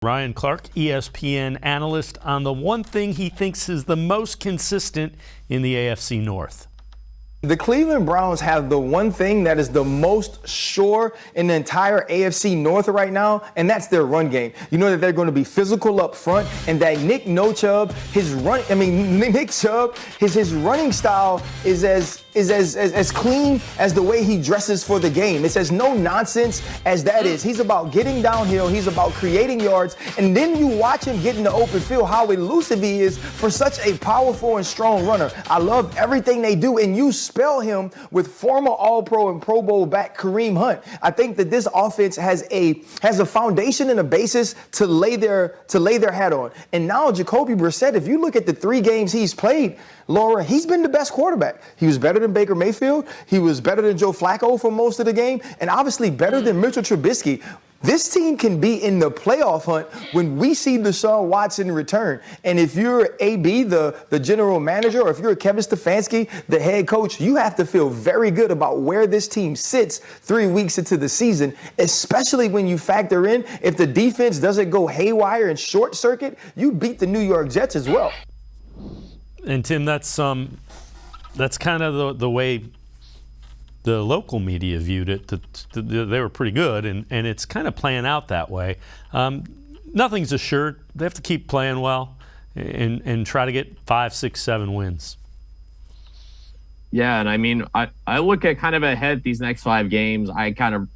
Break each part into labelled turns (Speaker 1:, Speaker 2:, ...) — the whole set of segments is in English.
Speaker 1: Ryan Clark, ESPN analyst, on the one thing he thinks is the most consistent in the AFC North.
Speaker 2: The Cleveland Browns have the one thing that is the most sure in the entire AFC North right now, and that's their run game. You know that they're going to be physical up front, and that Nick Chubb, his running style is as clean as the way he dresses for the game. It's as no nonsense as that is. He's about getting downhill. He's about creating yards. And then you watch him get in the open field, how elusive he is for such a powerful and strong runner. I love everything they do. And you spell him with former All-Pro and Pro Bowl back Kareem Hunt. I think that this offense has a foundation and a basis to lay their hat on. And now Jacoby Brissett, if you look at the 3 games he's played, Laura, he's been the best quarterback. He was better than Baker Mayfield. He was better than Joe Flacco for most of the game, and obviously better than Mitchell Trubisky. This team can be in the playoff hunt when we see Deshaun Watson return. And if you're AB, the general manager, or if you're Kevin Stefanski, the head coach, you have to feel very good about where this team sits 3 weeks into the season, especially when you factor in if the defense doesn't go haywire and short circuit, you beat the New York Jets as well.
Speaker 1: And Tim, that's kind of the way the local media viewed it. They were pretty good, and it's kind of playing out that way. Nothing's assured. They have to keep playing well and try to get 5, 6, 7 wins.
Speaker 3: Yeah, and I mean, I look at kind of ahead these next 5 games. I kind of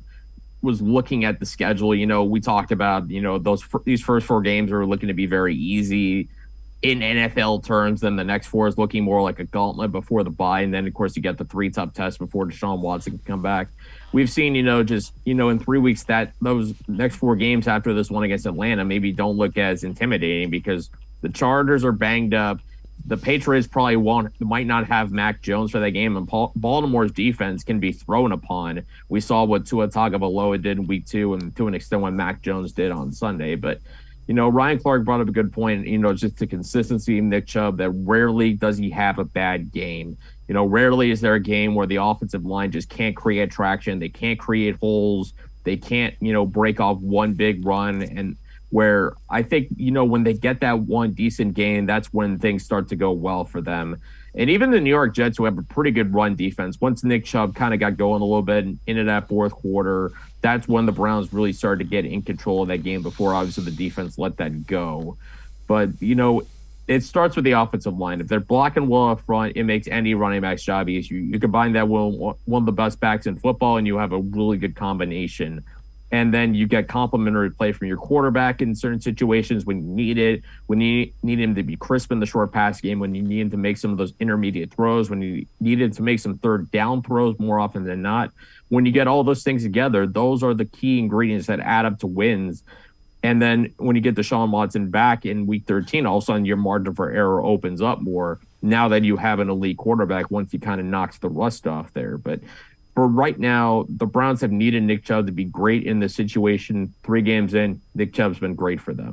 Speaker 3: was looking at the schedule. You know, we talked about, you know, these first 4 games are looking to be very easy in NFL terms. Then the next 4 is looking more like a gauntlet before the bye. And then, of course, you get the 3 tough tests before Deshaun Watson can come back. We've seen, in 3 weeks that those next 4 games after this one against Atlanta maybe don't look as intimidating because the Chargers are banged up. The Patriots probably might not have Mac Jones for that game, and Baltimore's defense can be thrown upon. We saw what Tua Tagovailoa did in week 2 and to an extent what Mac Jones did on Sunday. But Ryan Clark brought up a good point, just the consistency of Nick Chubb, that rarely does he have a bad game. Rarely is there a game where the offensive line just can't create traction. They can't create holes. They can't, break off one big run. And where I think, when they get that one decent game, that's when things start to go well for them. And even the New York Jets, who have a pretty good run defense, once Nick Chubb kind of got going a little bit into that fourth quarter, that's when the Browns really started to get in control of that game before, obviously, the defense let that go. But, it starts with the offensive line. If they're blocking well up front, it makes any running back's job easier. You combine that with one of the best backs in football, and you have a really good combination. And then you get complimentary play from your quarterback in certain situations when you need it, when you need him to be crisp in the short pass game, when you need him to make some of those intermediate throws, when you need him to make some third down throws more often than not. When you get all those things together, those are the key ingredients that add up to wins. And then when you get Deshaun Watson back in week 13, all of a sudden your margin for error opens up more now that you have an elite quarterback once he kind of knocks the rust off there. But for right now, the Browns have needed Nick Chubb to be great in this situation. 3 games in, Nick Chubb's been great for them.